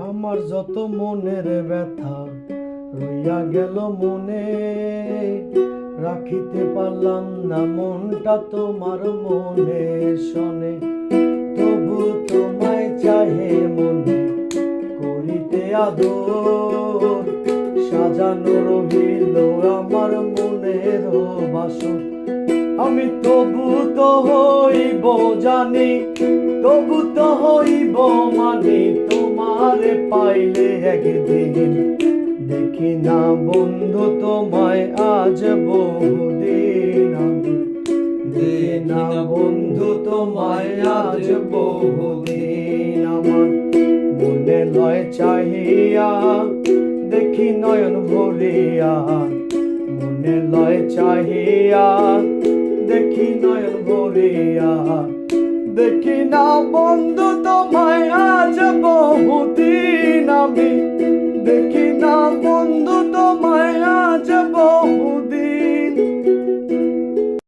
আমার যত মনের ব্যথা রইয়া গেল মনে, রাখিতে পারলাম না মনটা তোমার মনে শোনে। তবু তোমায় চাহে মনে করিতে আদর, সাজানো রহিল আমার মনের বাসর। আমি তবু তো হইব জানি, তবু তো হইব মানি, তোমারে পাইলে একদিন। দেখি না বন্ধু তোমায় আজ বহুদিন আমি, দেখি না বন্ধু তোমায় আজ বহুদিন। আমার মনে লয় চাহিয়া দেখি নয়ন ভরিয়া, মনে লয় চাহিয়া দেখি নয়ন ভরিয়া। দেখি না বন্ধু তোমায় আজ বহুদিন আমি, দেখি